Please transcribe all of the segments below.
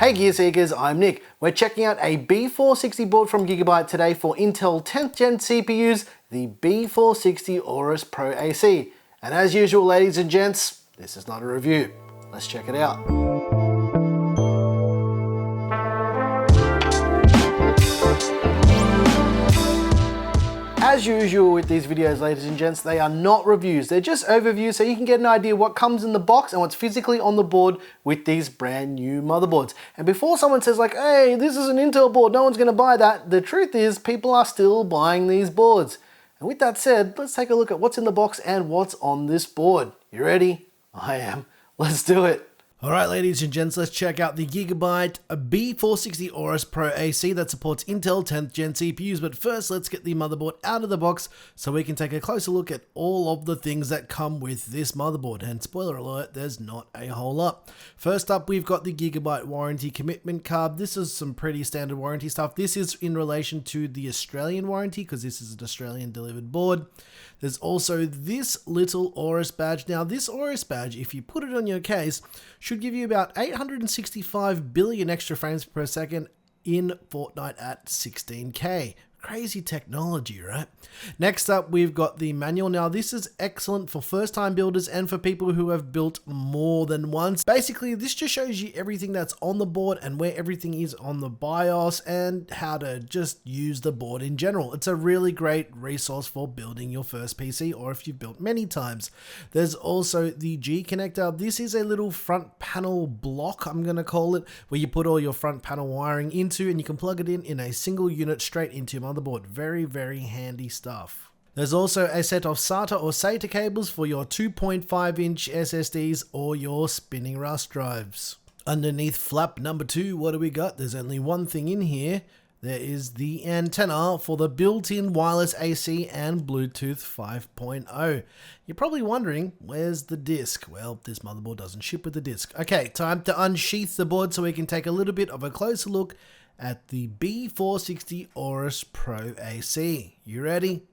Hey Gear Seekers, I'm Nick. We're checking out a B460 board from Gigabyte today for Intel 10th Gen CPUs, the B460 AORUS Pro AC. And as usual, ladies and gents, this is not a review. Let's check it out. As usual with these videos, ladies and gents, they are not reviews. They're just overviews so you can get an idea what comes in the box and what's physically on the board with these brand new motherboards. And before someone says like, hey, this is an Intel board, no one's gonna buy that, the truth is people are still buying these boards. And with that said, let's take a look at what's in the box and what's on this board. You ready? I am. Let's do it. Alright ladies and gents, let's check out the Gigabyte B460 AORUS Pro AC that supports Intel 10th Gen CPUs, but first let's get the motherboard out of the box so we can take a closer look at all of the things that come with this motherboard, and spoiler alert, there's not a whole lot. First up, we've got the Gigabyte warranty commitment card. This is some pretty standard warranty stuff. This is in relation to the Australian warranty because this is an Australian delivered board. There's also this little AORUS badge. Now this AORUS badge, if you put it on your case, should give you about 865 billion extra frames per second in Fortnite at 16K. Crazy technology, right? Next up, we've got the manual. Now, this is excellent for first-time builders and for people who have built more than once. Basically, this just shows you everything that's on the board and where everything is on the BIOS and how to just use the board in general. It's a really great resource for building your first PC or if you've built many times. There's also the G connector. This is a little front panel block, I'm going to call it, where you put all your front panel wiring into and you can plug it in a single unit straight into your motherboard. Very, very handy stuff. There's also a set of SATA or SATA cables for your 2.5-inch SSDs or your spinning RAS drives. Underneath flap number 2, what do we got? There's only one thing in here. There is the antenna for the built-in wireless AC and Bluetooth 5.0. You're probably wondering, where's the disc? Well, this motherboard doesn't ship with the disc. Okay, time to unsheath the board so we can take a little bit of a closer look at the B460 AORUS Pro AC. You ready?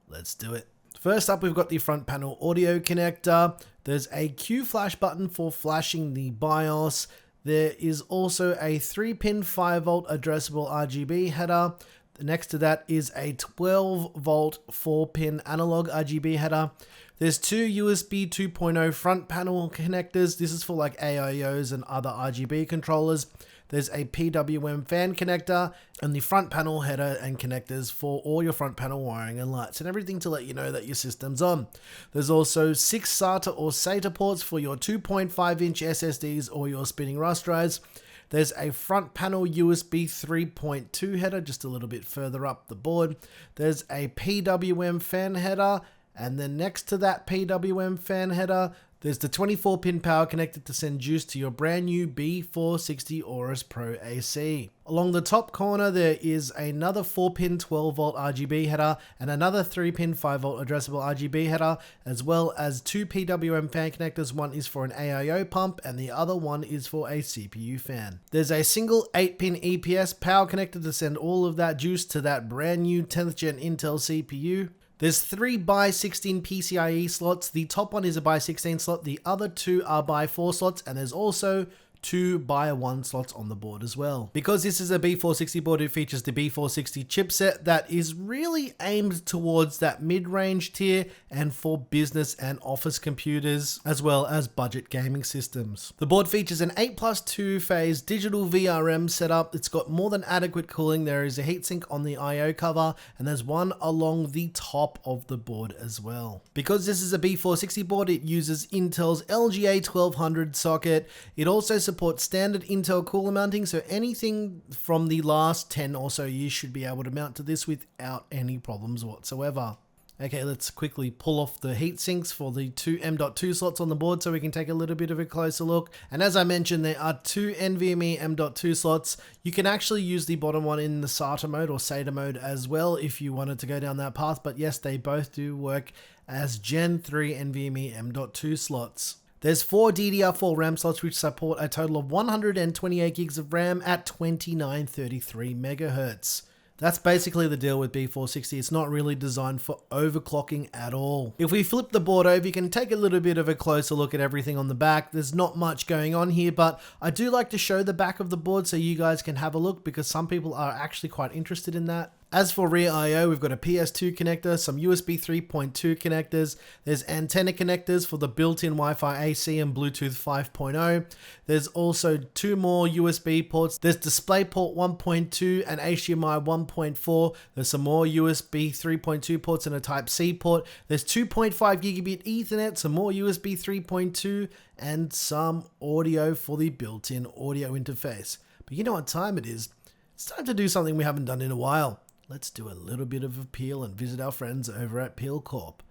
Let's do it. First up, we've got the front panel audio connector. There's a Q flash button for flashing the BIOS. There is also a 3-pin 5-volt addressable RGB header. Next to that is a 12-volt 4-pin analog RGB header. There's two USB 2.0 front panel connectors. This is for like AIOs and other RGB controllers. There's a Pwm Fan connector and the front panel header and connectors for all your front panel wiring and lights and everything to let you know that your system's on. There's also 6 SATA or SATA ports for your 2.5-inch SSDs or your spinning RAS drives. There's a front panel USB 3.2 header just a little bit further up the board. There's a Pwm Fan header, and then next to that Pwm Fan header, there's the 24-pin power connector to send juice to your brand new B460 AORUS Pro AC. Along the top corner, there is another 4-pin 12-volt RGB header and another 3-pin 5-volt addressable RGB header, as well as 2 Pwm fan connectors. One is for an AIO pump and the other one is for a CPU fan. There's a single 8-pin EPS power connector to send all of that juice to that brand new 10th gen Intel CPU. There's 3 x16 PCIe slots. The top one is a x16 slot, the other 2 are x4 slots, and there's also 2 x1 slots on the board as well. Because this is a B460 board, it features the B460 chipset that is really aimed towards that mid-range tier and for business and office computers, as well as budget gaming systems. The board features an 8+2 phase digital VRM setup. It's got more than adequate cooling. There is a heatsink on the IO cover, and there's one along the top of the board as well. Because this is a B460 board, it uses Intel's LGA 1200 socket. It also supports standard Intel cooler mounting, so anything from the last 10 or so years should be able to mount to this without any problems whatsoever. Okay, let's quickly pull off the heat sinks for the 2 M.2 slots on the board so we can take a little bit of a closer look. And as I mentioned, there are 2 NVMe M.2 slots. You can actually use the bottom one in the SATA mode or SATA mode as well if you wanted to go down that path, but yes, they both do work as Gen 3 NVMe M.2 slots. There's 4 DDR4 RAM slots which support a total of 128 gigs of RAM at 2933 megahertz. That's basically the deal with B460. It's not really designed for overclocking at all. If we flip the board over, you can take a little bit of a closer look at everything on the back. There's not much going on here, but I do like to show the back of the board so you guys can have a look, because some people are actually quite interested in that. As for rear I/O, we've got a PS2 connector, some USB 3.2 connectors, there's antenna connectors for the built-in Wi-Fi AC and Bluetooth 5.0. There's also 2 more USB ports. There's DisplayPort 1.2 and HDMI 1.4. There's some more USB 3.2 ports and a Type-C port. There's 2.5 gigabit Ethernet, some more USB 3.2, and some audio for the built-in audio interface. But you know what time it is? It's time to do something we haven't done in a while. Let's do a little bit of a peel and visit our friends over at Peel Corp.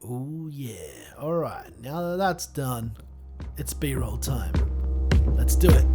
Ooh yeah. Alright, now that that's done, it's B-roll time. Let's do it.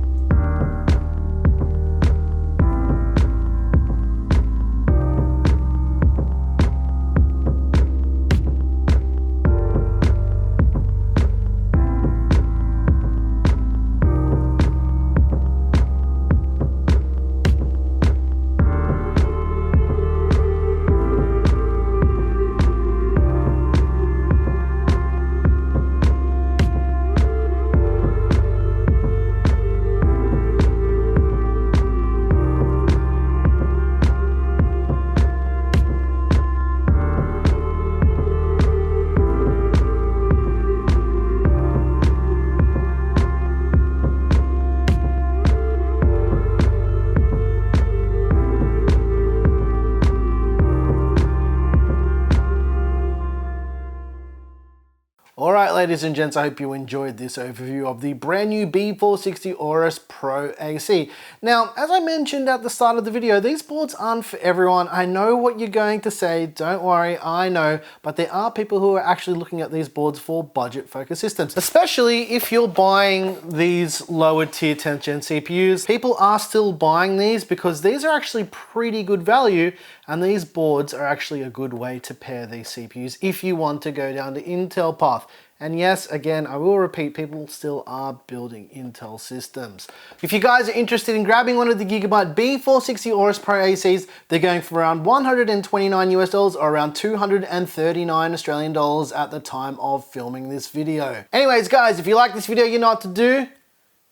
Alright ladies and gents, I hope you enjoyed this overview of the brand new B460 AORUS Pro AC. Now, as I mentioned at the start of the video, these boards aren't for everyone. I know what you're going to say, don't worry, I know, but there are people who are actually looking at these boards for budget focused systems. Especially if you're buying these lower tier 10th gen CPUs. People are still buying these because these are actually pretty good value, and these boards are actually a good way to pair these CPUs if you want to go down the Intel path. And yes, again, I will repeat, people still are building Intel systems. If you guys are interested in grabbing one of the Gigabyte B460 AORUS Pro ACs, they're going for around 129 US dollars or around 239 Australian dollars at the time of filming this video. Anyways, guys, if you like this video, you know what to do.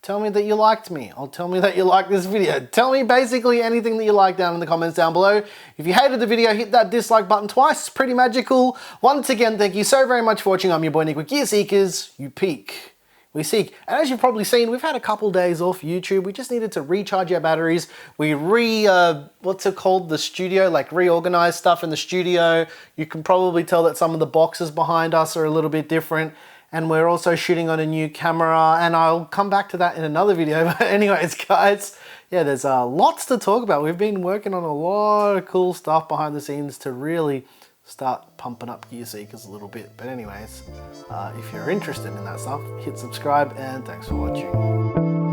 Tell me that you liked me. Or tell me that you liked this video. Tell me basically anything that you like down in the comments down below. If you hated the video, hit that dislike button twice. It's pretty magical. Once again, thank you so very much for watching. I'm your boy Nick with Gear Seekers. You peak, we seek. And as you've probably seen, we've had a couple days off YouTube. We just needed to recharge our batteries. We what's it called? The studio, like reorganize stuff in the studio. You can probably tell that some of the boxes behind us are a little bit different. And we're also shooting on a new camera, and I'll come back to that in another video. But anyways, guys, yeah, there's lots to talk about. We've been working on a lot of cool stuff behind the scenes to really start pumping up Gear Seekers a little bit. But anyways, if you're interested in that stuff, hit subscribe, and thanks for watching.